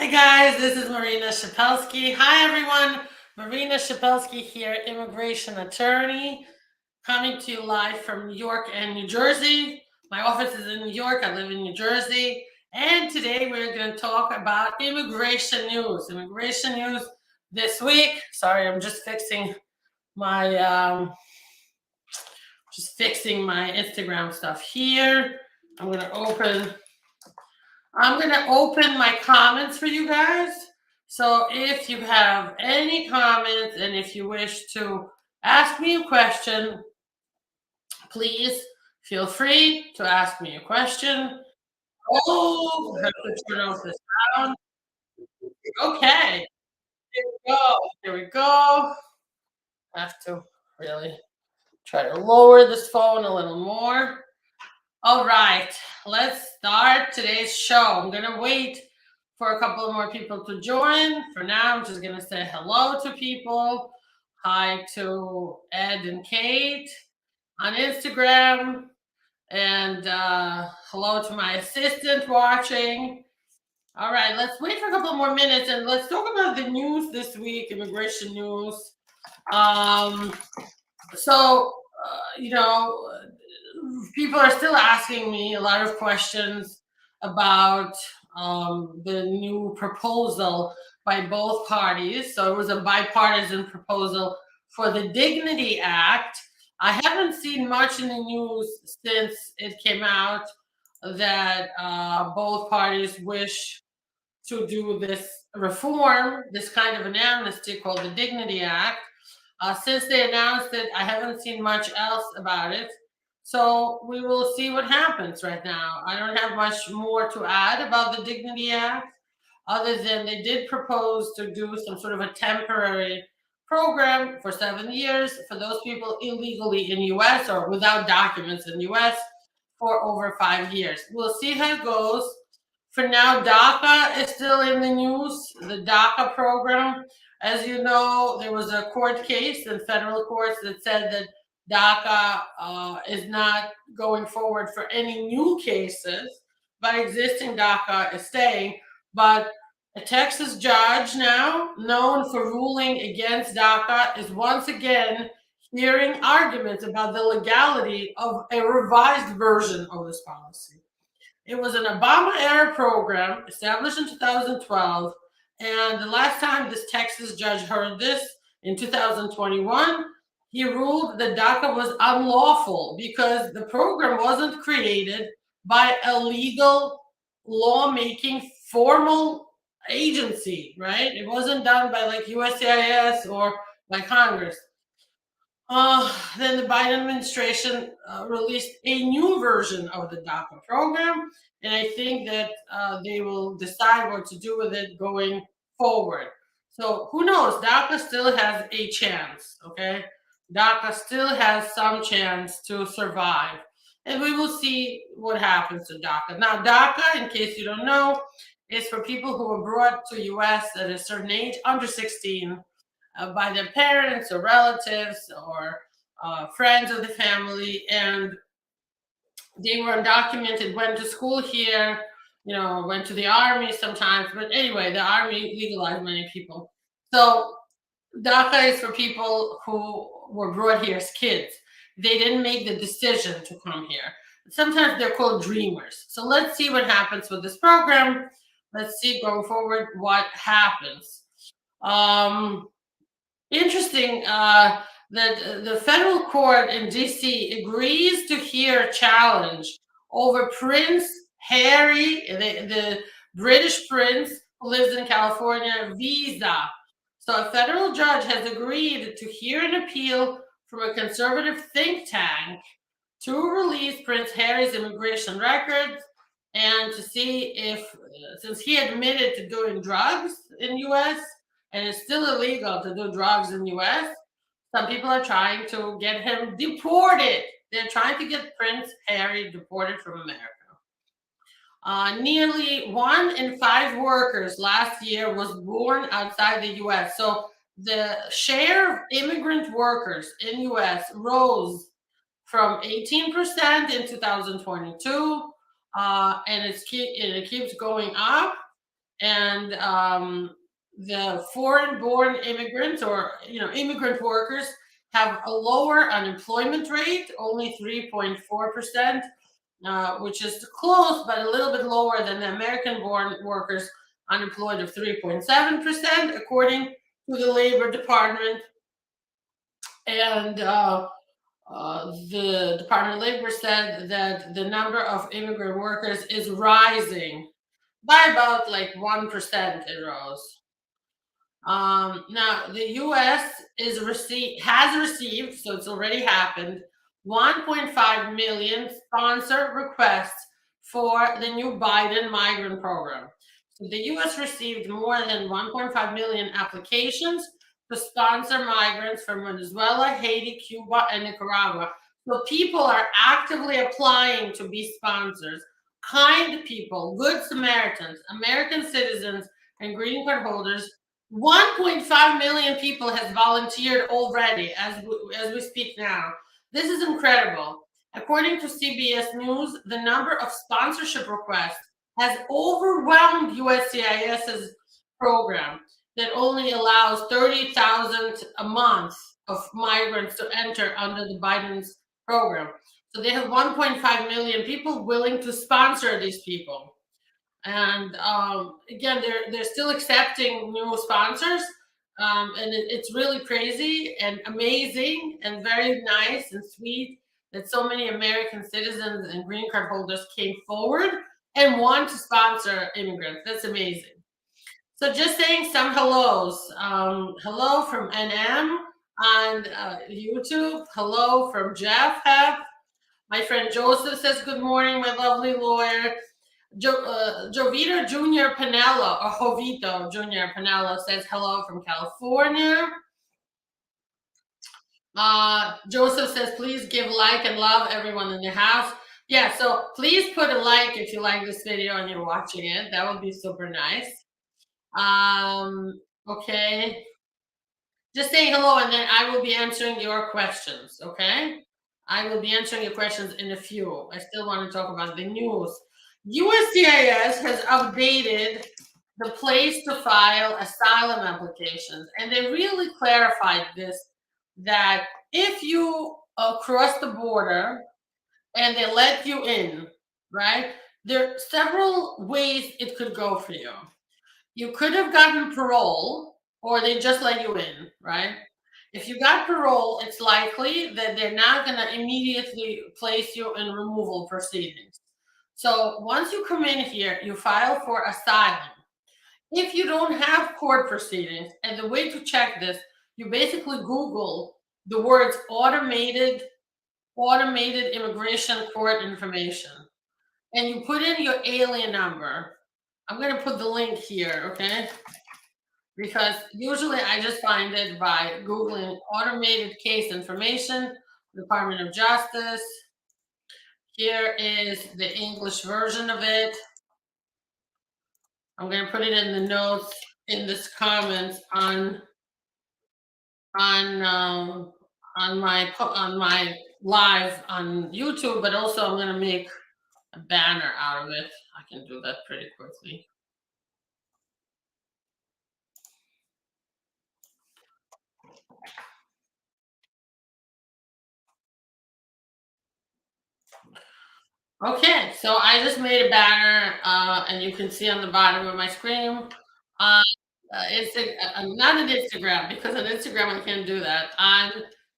Hi guys, this is Marina Shapelsky. Hi everyone, Marina Shapelsky here, immigration attorney, coming to you live from New York and New Jersey. My office is in New York, I live in New Jersey, and today we're going to talk about immigration news. Immigration news this week. Sorry, I'm just fixing my Instagram stuff here. I'm going to open my comments for you guys. So if you have any comments and if you wish to ask me a question, please feel free to ask me a question. Oh, I have to turn off the sound. Okay, here we go. Here we go. I have to really try to lower this phone a little more. All right, let's start today's show. I'm going to wait for a couple of more people to join. For now, I'm just going to say hello to people. Hi to Ed and Kate on Instagram. And hello to my assistant watching. All right, let's wait for a couple more minutes and let's talk about the news this week, immigration news. People are still asking me a lot of questions about the new proposal by both parties. So it was a bipartisan proposal for the Dignity Act. I haven't seen much in the news since it came out that both parties wish to do this reform, this kind of an amnesty called the Dignity Act. Since they announced it, I haven't seen much else about it. So we will see what happens right now. I don't have much more to add about the Dignity Act, other than they did propose to do some sort of a temporary program for 7 years for those people illegally in US or without documents in US for over 5 years. We'll see how it goes. For now, DACA is still in the news, the DACA program. As you know, there was a court case in federal courts that said that DACA is not going forward for any new cases, but existing DACA is staying. But a Texas judge now, known for ruling against DACA, is once again hearing arguments about the legality of a revised version of this policy. It was an Obama-era program established in 2012, and the last time this Texas judge heard this, in 2021, he ruled that DACA was unlawful because the program wasn't created by a legal lawmaking formal agency, right? It wasn't done by like USCIS or by Congress. Then the Biden administration released a new version of the DACA program, and I think that they will decide what to do with it going forward. So who knows? DACA still has a chance, okay? DACA still has some chance to survive, and we will see what happens to DACA. Now, DACA, in case you don't know, is for people who were brought to U.S. at a certain age, under 16, by their parents or relatives or friends of the family, and they were undocumented, went to school here, went to the army sometimes. But anyway, the army legalized many people. So DACA is for people who were brought here as kids. They didn't make the decision to come here. Sometimes they're called dreamers. So let's see what happens with this program. Let's see going forward what happens. Interesting that the federal court in DC agrees to hear a challenge over Prince Harry, the British prince who lives in California, visa. So a federal judge has agreed to hear an appeal from a conservative think tank to release Prince Harry's immigration records and to see if, since he admitted to doing drugs in US, and it's still illegal to do drugs in US, some people are trying to get him deported. They're trying to get Prince Harry deported from America. Nearly 1 in 5 workers last year was born outside the US. So the share of immigrant workers in US rose from 18% in 2022, and it keeps going up. and the foreign-born immigrants, or immigrant workers, have a lower unemployment rate, only 3.4%, which is close, but a little bit lower than the American-born workers unemployed of 3.7%, according to the Labor Department. And the Department of Labor said that the number of immigrant workers is rising by about like 1%. It rose. Now the U.S. has received, so it's already happened, 1.5 million sponsor requests for the new Biden migrant program. So the U.S. received more than 1.5 million applications to sponsor migrants from Venezuela, Haiti, Cuba, and Nicaragua. So people are actively applying to be sponsors. Kind people, good Samaritans, American citizens, and green card holders. 1.5 million people has volunteered already as we speak now. This is incredible. According to CBS News, the number of sponsorship requests has overwhelmed USCIS's program that only allows 30,000 a month of migrants to enter under the Biden's program. So they have 1.5 million people willing to sponsor these people. And again, they're still accepting new sponsors, and it's really crazy and amazing and very nice and sweet that so many American citizens and green card holders came forward and want to sponsor immigrants. That's amazing. So just saying some hellos. Hello from NM on YouTube. Hello from Jeff Heff. My friend Joseph says, good morning, my lovely lawyer. Jovito Jr. Pinello, or Jovito Jr. Pinello says hello from California. Joseph says, please give like and love everyone in the house. Yeah, so please put a like if you like this video and you're watching it. That would be super nice. Okay. Just saying hello, and then I will be answering your questions, okay? I will be answering your questions in a few. I still want to talk about the news. USCIS has updated the place to file asylum applications, and they really clarified this, that if you cross the border and they let you in, right, there are several ways it could go for you. You could have gotten parole, or they just let you in, right? If you got parole, it's likely that they're not going to immediately place you in removal proceedings. So once you come in here, you file for asylum. If you don't have court proceedings, and the way to check this, you basically Google the words automated immigration court information, and you put in your alien number. I'm going to put the link here, okay? Because usually I just find it by Googling automated case information, Department of Justice. Here is the English version of it. I'm going to put it in the notes in this comments on my live on YouTube, but also I'm going to make a banner out of it. I can do that pretty quickly. Okay, so I just made a banner, and you can see on the bottom of my screen. It's not an Instagram, because on Instagram I can't do that. On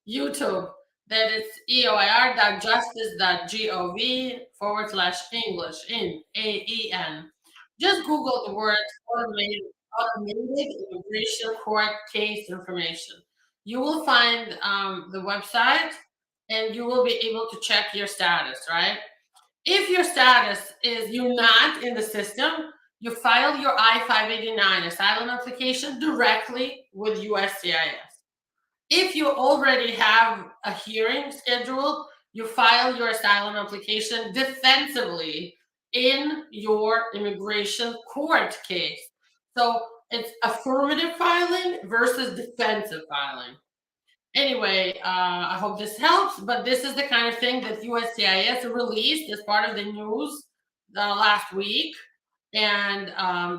YouTube, that it's eoir.justice.gov/English in AEN. Just Google the words automated immigration court case information. You will find the website, and you will be able to check your status, right? If your status is you're not in the system, you file your I-589 asylum application directly with USCIS. If you already have a hearing scheduled, you file your asylum application defensively in your immigration court case. So it's affirmative filing versus defensive filing. Anyway, I hope this helps, but this is the kind of thing that USCIS released as part of the news last week. and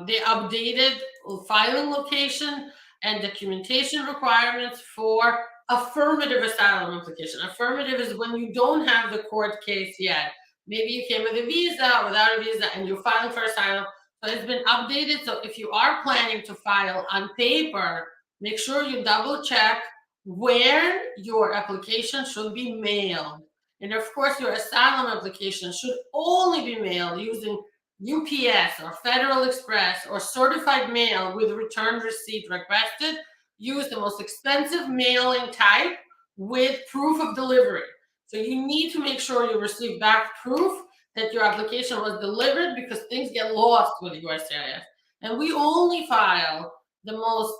they updated filing location and documentation requirements for affirmative asylum application. Affirmative is when you don't have the court case yet. Maybe you came with a visa, without a visa, and you're filing for asylum. So it's been updated. So if you are planning to file on paper, make sure you double check where your application should be mailed. And of course, your asylum application should only be mailed using UPS or Federal Express or certified mail with return receipt requested. Use the most expensive mailing type with proof of delivery. So you need to make sure you receive back proof that your application was delivered, because things get lost with USCIS. And we only file the most,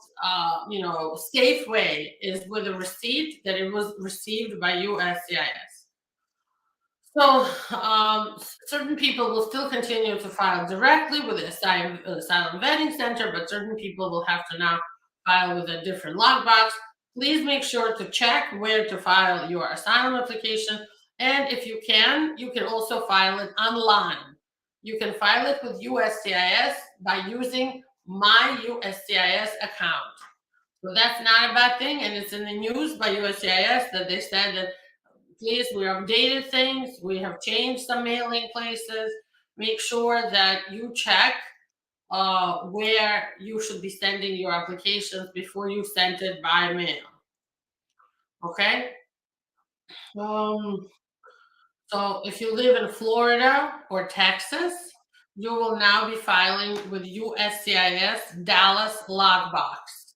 safe way is with a receipt that it was received by USCIS. So certain people will still continue to file directly with the asylum vetting center, but certain people will have to now file with a different lockbox. Please make sure to check where to file your asylum application. And if you can also file it online. You can file it with USCIS by using my USCIS account. So that's not a bad thing. And it's in the news by USCIS that they said that, please, we updated things. We have changed some mailing places. Make sure that you check where you should be sending your applications before you send it by mail. Okay? So if you live in Florida or Texas, you will now be filing with USCIS Dallas Lockbox.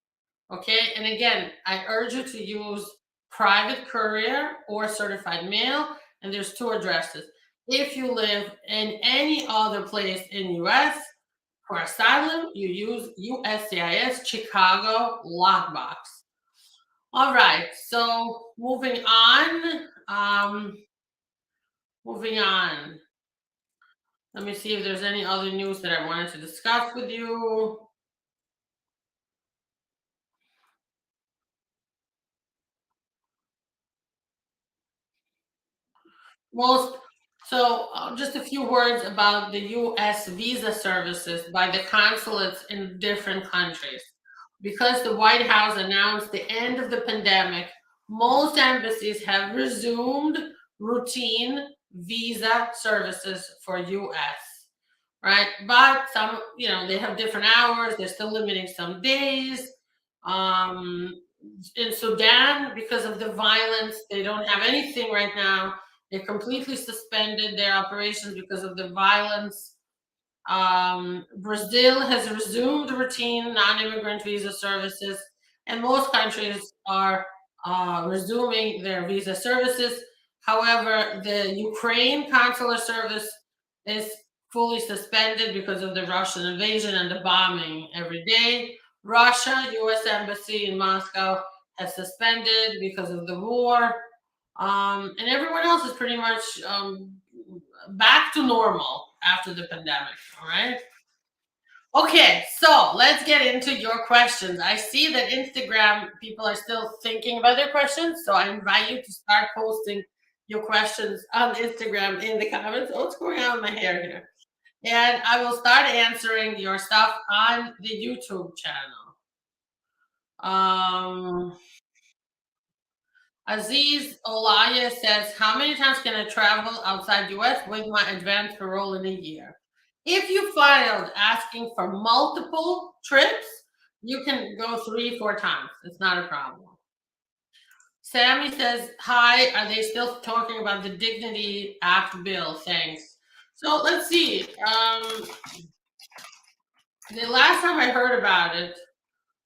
Okay, and again, I urge you to use private courier or certified mail, and there's two addresses. If you live in any other place in US for asylum, you use USCIS Chicago Lockbox. All right, so moving on. Let me see if there's any other news that I wanted to discuss with you. Just a few words about the US visa services by the consulates in different countries. Because the White House announced the end of the pandemic, most embassies have resumed routine visa services for US, right? But some, they have different hours, they're still limiting some days. In Sudan, because of the violence, they don't have anything right now. They completely suspended their operations because of the violence. Brazil has resumed routine non-immigrant visa services, and most countries are resuming their visa services. However, the Ukraine consular service is fully suspended because of the Russian invasion and the bombing every day. Russia, U.S. Embassy in Moscow has suspended because of the war. And everyone else is pretty much back to normal after the pandemic. All right. Okay, so let's get into your questions. I see that Instagram people are still thinking about their questions, so I invite you to start posting your questions on Instagram in the comments. Oh, what's going on with my hair here? And I will start answering your stuff on the YouTube channel. Aziz Olaya says, how many times can I travel outside US with my advanced parole in a year? If you filed asking for multiple trips, you can go 3-4 times. It's not a problem. Sammy says, hi, are they still talking about the Dignity Act bill? Thanks. So let's see. The last time I heard about it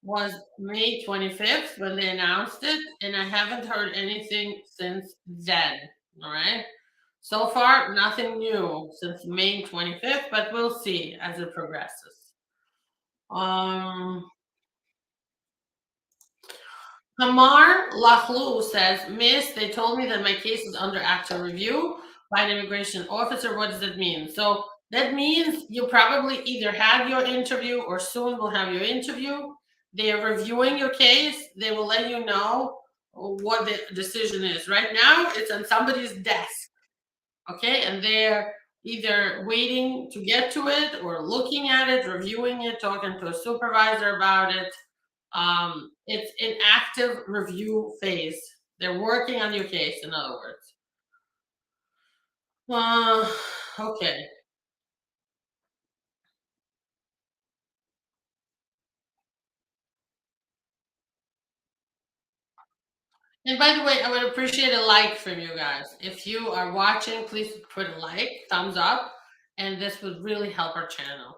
was May 25th when they announced it, and I haven't heard anything since then. All right. So far, nothing new since May 25th, but we'll see as it progresses. Hamar Lachlu says, Miss, they told me that my case is under active review by an immigration officer. What does it mean? So that means you probably either had your interview or soon will have your interview. They are reviewing your case. They will let you know what the decision is. Right now, it's on somebody's desk. Okay, and they're either waiting to get to it or looking at it, reviewing it, talking to a supervisor about it. It's an active review phase. They're working on your case, in other words. Uh, okay. And by the way, I would appreciate a like from you guys. If you are watching, please put a like, thumbs up, and this would really help our channel.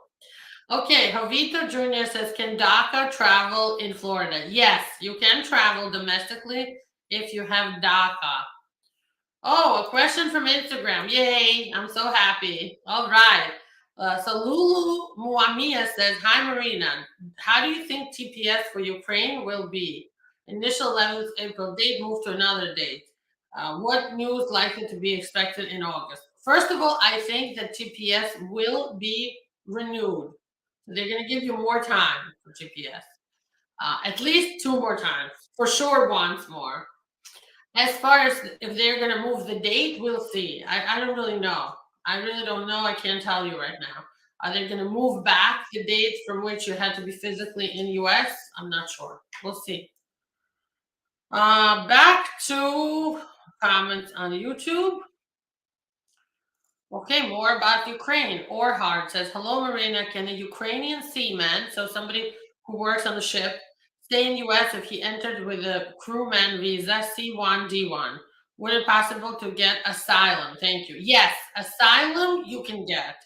Okay, Jovito Jr. says, can DACA travel in Florida? Yes, you can travel domestically if you have DACA. Oh, a question from Instagram. Yay, I'm so happy. All right. So Lulu Muamia says, hi, Marina. How do you think TPS for Ukraine will be? Initial 11th April date moved to another date. What news likely to be expected in August? First of all, I think that TPS will be renewed. They're going to give you more time for TPS. At least two more times. For sure, once more. As far as if they're going to move the date, we'll see. I don't really know. I really don't know. I can't tell you right now. Are they going to move back the date from which you had to be physically in US? I'm not sure. We'll see. Back to comments on YouTube. Okay, more about Ukraine. Orhard says, hello, Marina. Can a Ukrainian seaman, so somebody who works on the ship, stay in US if he entered with a crewman visa C1 D1? Would it possible to get asylum? Thank you. Yes, asylum you can get.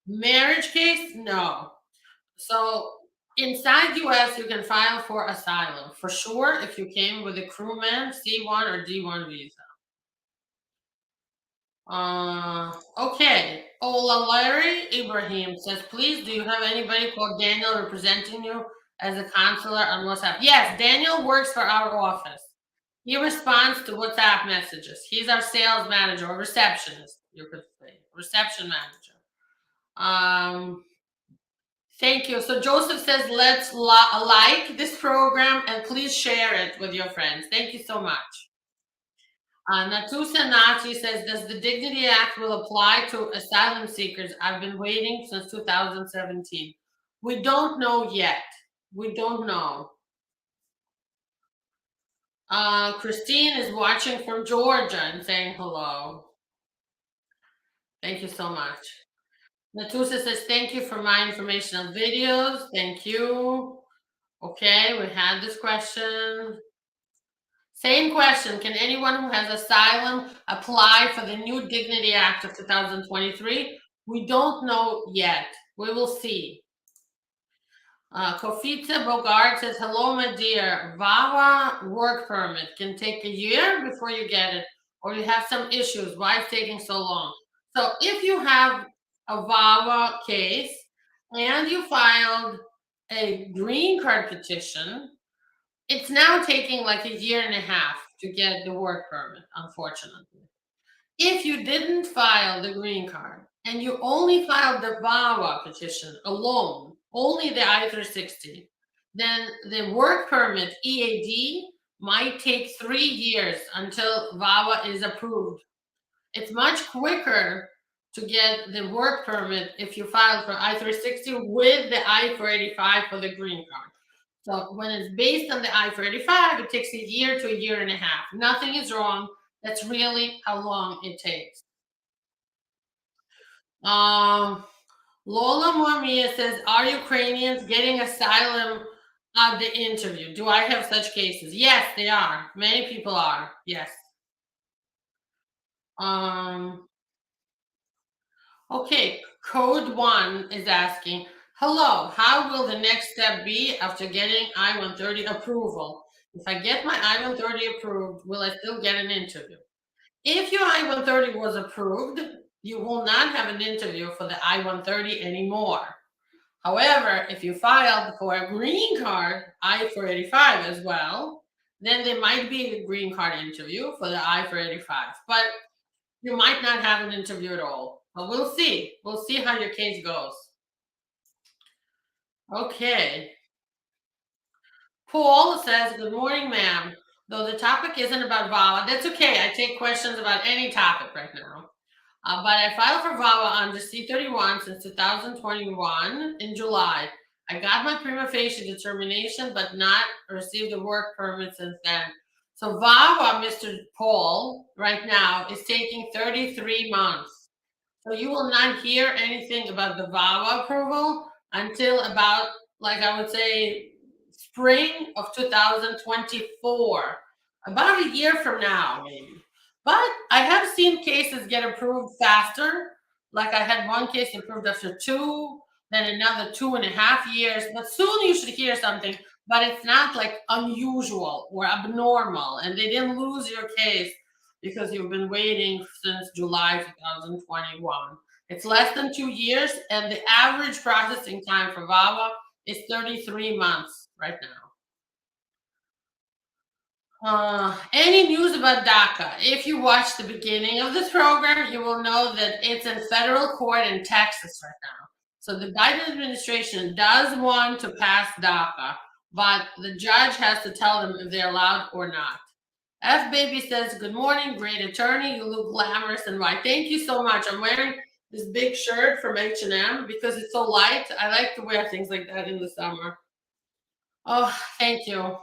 Marriage case, no. So inside US you can file for asylum for sure if you came with a crewman C1 or D1 visa. Okay. Ola Larry Ibrahim says, please, do you have anybody called Daniel representing you as a consular on WhatsApp? Yes, Daniel works for our office. He responds to WhatsApp messages. He's our sales manager or receptionist, you could say. Reception manager. Thank you. So Joseph says, let's like this program and please share it with your friends. Thank you so much. Natusa Nachi says, does the Dignity Act will apply to asylum seekers? I've been waiting since 2017. We don't know yet. We don't know. Christine is watching from Georgia and saying hello. Thank you so much. Natusa says, thank you for my informational videos. Thank you. Okay, we had this question. Same question. Can anyone who has asylum apply for the new Dignity Act of 2023? We don't know yet. We will see. Kofita Bogart says, hello, my dear. Vawa work permit can take a year before you get it, or you have some issues. Why it's taking so long? So if you have a Vawa case and you filed a green card petition, it's now taking like a year and a half to get the work permit, unfortunately. If you didn't file the green card and you only filed the VAWA petition alone, only the I-360, then the work permit EAD might take 3 years until VAWA is approved. It's much quicker to get the work permit if you file for I-360 with the I-485 for the green card. So when it's based on the I-485, it takes a year to a year and a half. Nothing is wrong. That's really how long it takes. Lola Mormia says, are Ukrainians getting asylum at the interview? Do I have such cases? Yes, they are. Many people are. Yes. Okay, Code 1 is asking, hello, how will the next step be after getting I-130 approval? If I get my I-130 approved, will I still get an interview? If your I-130 was approved, you will not have an interview for the I-130 anymore. However, if you filed for a green card, I-485 as well, then there might be a green card interview for the I-485. But you might not have an interview at all. But we'll see. We'll see how your case goes. Okay. Paul says, good morning, ma'am. Though the topic isn't about VAWA, that's okay. I take questions about any topic right now. But I filed for VAWA under C-31 since 2021 in July. I got my prima facie determination, but not received a work permit since then. So VAWA, Mr. Paul, right now is taking 33 months. So you will not hear anything about the VAWA approval until about, like I would say, spring of 2024, about a year from now, maybe. But I have seen cases get approved faster. Like I had one case approved after two, then another 2.5 years. But soon you should hear something. But it's not like unusual or abnormal, and they didn't lose your case because you've been waiting since July 2021. It's less than 2 years, and the average processing time for VAWA is 33 months right now. Any news about DACA? If you watch the beginning of this program, you will know that it's in federal court in Texas right now. So the Biden administration does want to pass DACA, but the judge has to tell them if they're allowed or not. F Baby says, "Good morning, great attorney. You look glamorous and white." Thank you so much. I'm wearing this big shirt from H&M because it's so light. I like to wear things like that in the summer. Oh, thank you.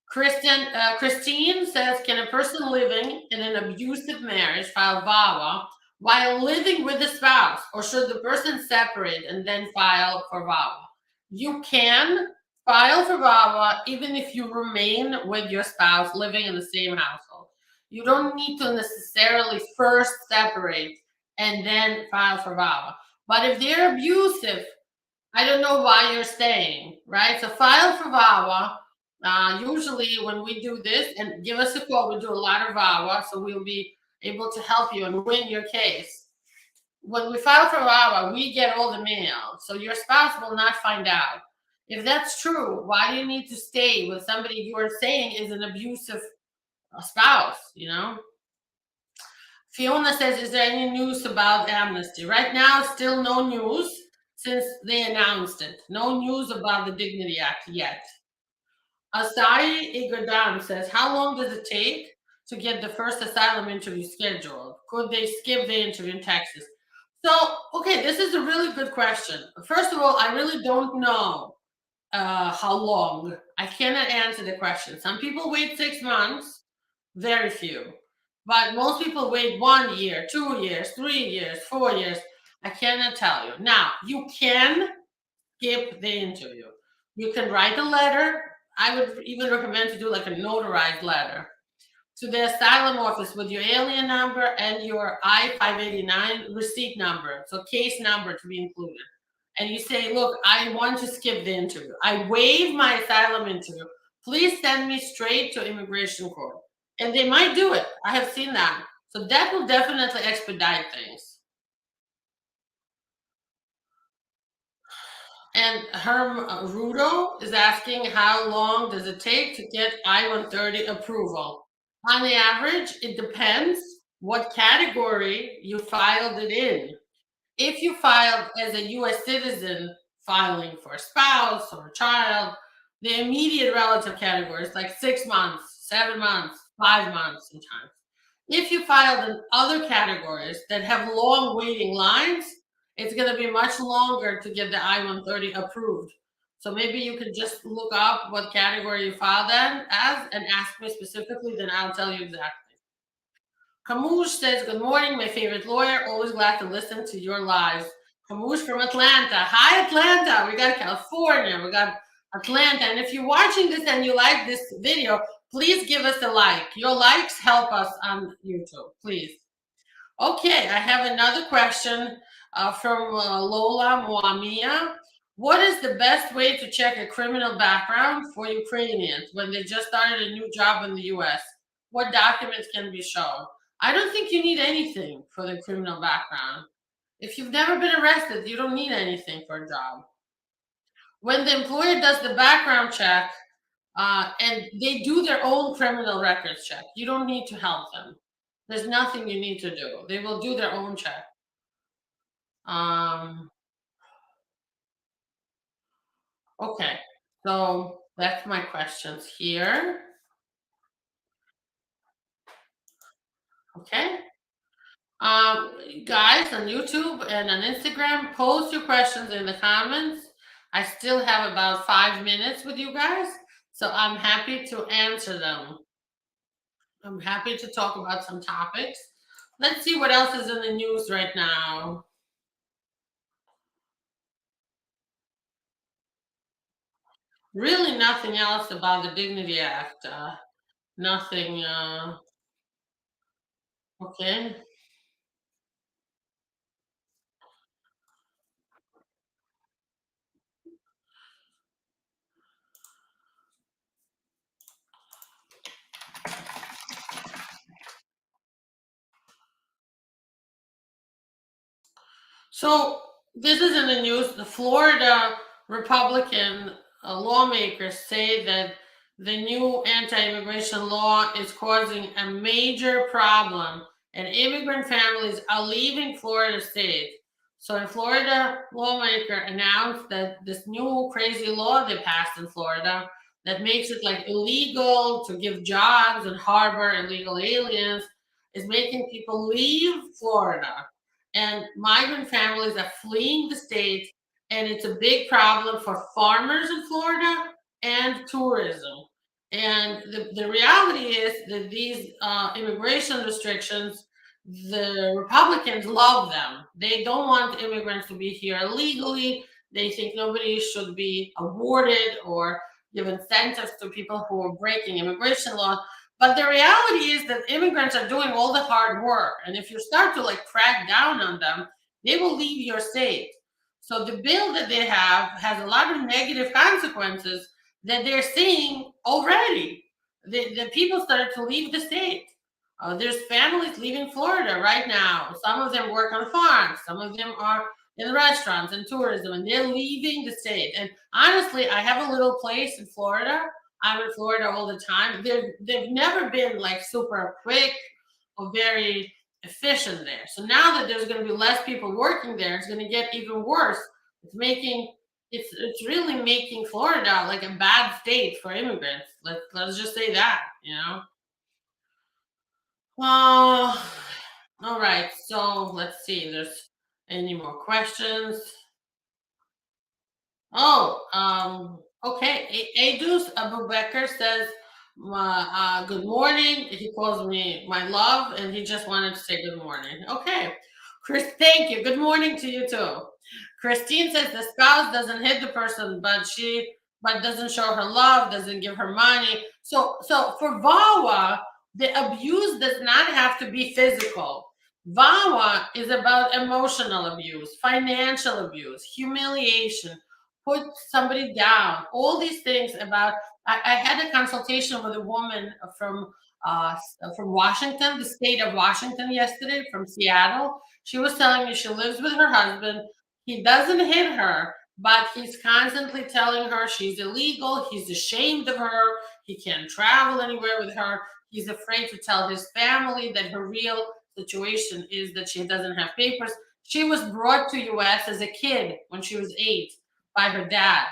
Christine says, "Can a person living in an abusive marriage file VAWA while living with a spouse, or should the person separate and then file for VAWA?" You can file for VAWA even if you remain with your spouse living in the same household. You don't need to necessarily first separate and then file for VAWA. But if they're abusive, I don't know why you're staying, right? So file for VAWA. Usually when we do this, and give us a call, we do a lot of VAWA, so we'll be able to help you and win your case. When we file for VAWA, we get all the mail, so your spouse will not find out. If that's true, why do you need to stay with somebody you are saying is an abusive spouse, you know? Fiona says, "Is there any news about amnesty?" Right now, still no news since they announced it. No news about the Dignity Act yet. Asai Igodan says, "How long does it take to get the first asylum interview scheduled? Could they skip the interview in Texas?" So, okay, this is a really good question. First of all, I really don't know how long. I cannot answer the question. Some people wait 6 months, very few. But most people wait 1 year, 2 years, 3 years, 4 years. I cannot tell you. Now, you can skip the interview. You can write a letter. I would even recommend to do like a notarized letter to the asylum office with your alien number and your I-589 receipt number, so case number to be included. And you say, "Look, I want to skip the interview. I waive my asylum interview. Please send me straight to immigration court." And they might do it. I have seen that. So that will definitely expedite things. And Herm Rudo is asking, how long does it take to get I-130 approval? On the average, it depends what category you filed it in. If you filed as a US citizen filing for a spouse or a child, the immediate relative category is like 6 months, 7 months, 5 months sometimes. If you filed in other categories that have long waiting lines, it's going to be much longer to get the I-130 approved. So maybe you can just look up what category you filed in as and ask me specifically, then I'll tell you exactly. Kamush says, "Good morning, my favorite lawyer. Always glad to listen to your lives." Kamush from Atlanta. Hi, Atlanta. We got California. We got Atlanta. And if you're watching this and you like this video, please give us a like. Your likes help us on YouTube, please. Okay, I have another question from Lola Moamia. What is the best way to check a criminal background for Ukrainians when they just started a new job in the US? What documents can be shown? I don't think you need anything for the criminal background. If you've never been arrested, you don't need anything for a job. When the employer does the background check, and they do their own criminal records check, you don't need to help them. There's nothing you need to do. They will do their own check. Um, okay, so that's my questions here. Okay. Guys on YouTube and on Instagram, post your questions in the comments. I still have about 5 minutes with you guys, so I'm happy to answer them. I'm happy to talk about some topics. Let's see what else is in the news right now. Really, nothing else about the Dignity Act. Nothing. Okay. So this is in the news. The Florida Republican lawmakers say that the new anti-immigration law is causing a major problem, and immigrant families are leaving Florida state. So, a Florida lawmaker announced that this new crazy law they passed in Florida that makes it like illegal to give jobs and harbor illegal aliens is making people leave Florida, and migrant families are fleeing the state, and it's a big problem for farmers in Florida and tourism. And the reality is that these immigration restrictions, the Republicans love them. They don't want immigrants to be here illegally. They think nobody should be awarded or give incentives to people who are breaking immigration laws. But the reality is that immigrants are doing all the hard work. And if you start to like crack down on them, they will leave your state. So the bill that they have has a lot of negative consequences that they're seeing already. The people started to leave the state. There's families leaving Florida right now. Some of them work on farms, some of them are in restaurants and tourism, and they're leaving the state. And honestly, I have a little place in Florida. I'm in Florida all the time. They've never been like super quick or very efficient there. So now that there's going to be less people working there, it's going to get even worse. It's making it's really making Florida like a bad state for immigrants. Let's just say that, you know. Uh, all right. So let's see. If there's any more questions? Oh, okay. Adus Abubakar says, good morning. He calls me my love, and he just wanted to say good morning. Okay. Chris, thank you. Good morning to you too. Christine says the spouse doesn't hit the person, but doesn't show her love, doesn't give her money. So for Vawa, the abuse does not have to be physical. Vawa is about emotional abuse, financial abuse, humiliation, put somebody down, all these things about. I had a consultation with a woman from Washington, the state of Washington, yesterday, from Seattle. She was telling me she lives with her husband. He doesn't hit her, but he's constantly telling her she's illegal. He's ashamed of her. He can't travel anywhere with her. He's afraid to tell his family that her real situation is that she doesn't have papers. She was brought to US as a kid when she was 8 by her dad,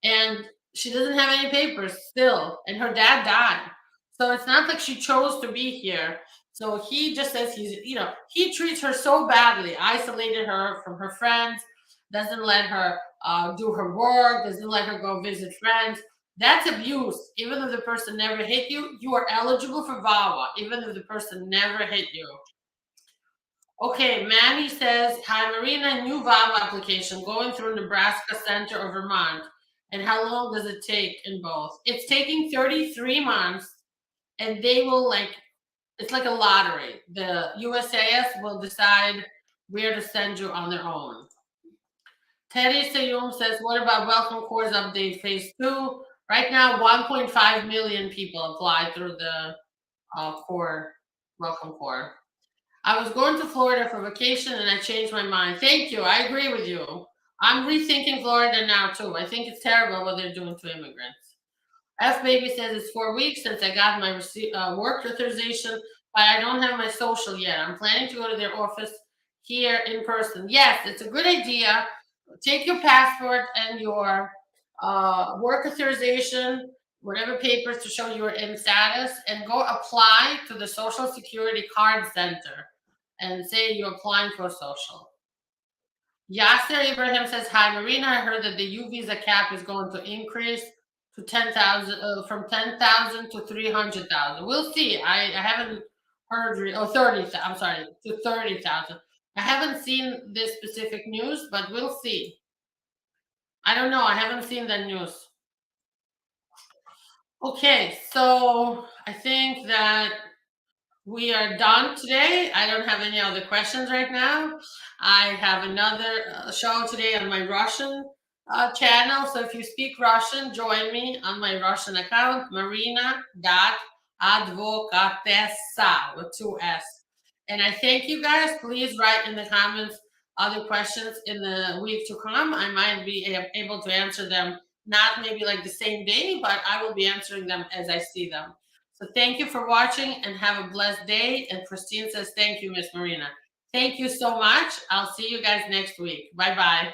and she doesn't have any papers still, and her dad died. So it's not like she chose to be here. So he just says he treats her so badly, isolated her from her friends, doesn't let her do her work, doesn't let her go visit friends. That's abuse. Even if the person never hit you, you are eligible for VAWA, even if the person never hit you. Okay, Manny says, hi, Marina, new VAWA application going through Nebraska Center or Vermont. And how long does it take in both? It's taking 33 months, and they will it's like a lottery. The USAS will decide where to send you on their own. Teddy Sayum says, what about Welcome Core's update phase 2? Right now, 1.5 million people applied through the core, Welcome Core. I was going to Florida for vacation and I changed my mind. Thank you. I agree with you. I'm rethinking Florida now too. I think it's terrible what they're doing to immigrants. F Baby says it's 4 weeks since I got my work authorization, but I don't have my social yet. I'm planning to go to their office here in person. Yes, it's a good idea. Take your passport and your work authorization, whatever papers to show you're in status, and go apply to the Social Security Card Center. and say you're applying for social. Yasser Ibrahim says, hi, Marina. I heard that the U visa cap is going to increase to 10,000, from 10,000 to 300,000. We'll see. I haven't heard, 30,000. I'm sorry, to 30,000. I haven't seen this specific news, but we'll see. I don't know. I haven't seen the news. Okay, so I think that we are done today. I don't have any other questions right now. I have another show today on my Russian channel. So if you speak Russian, join me on my Russian account, marina.advokatessa with 2S. And I thank you guys. Please write in the comments other questions in the week to come. I might be able to answer them, not maybe like the same day, but I will be answering them as I see them. So thank you for watching and have a blessed day. And Christine says, thank you, Miss Marina. Thank you so much. I'll see you guys next week. Bye-bye.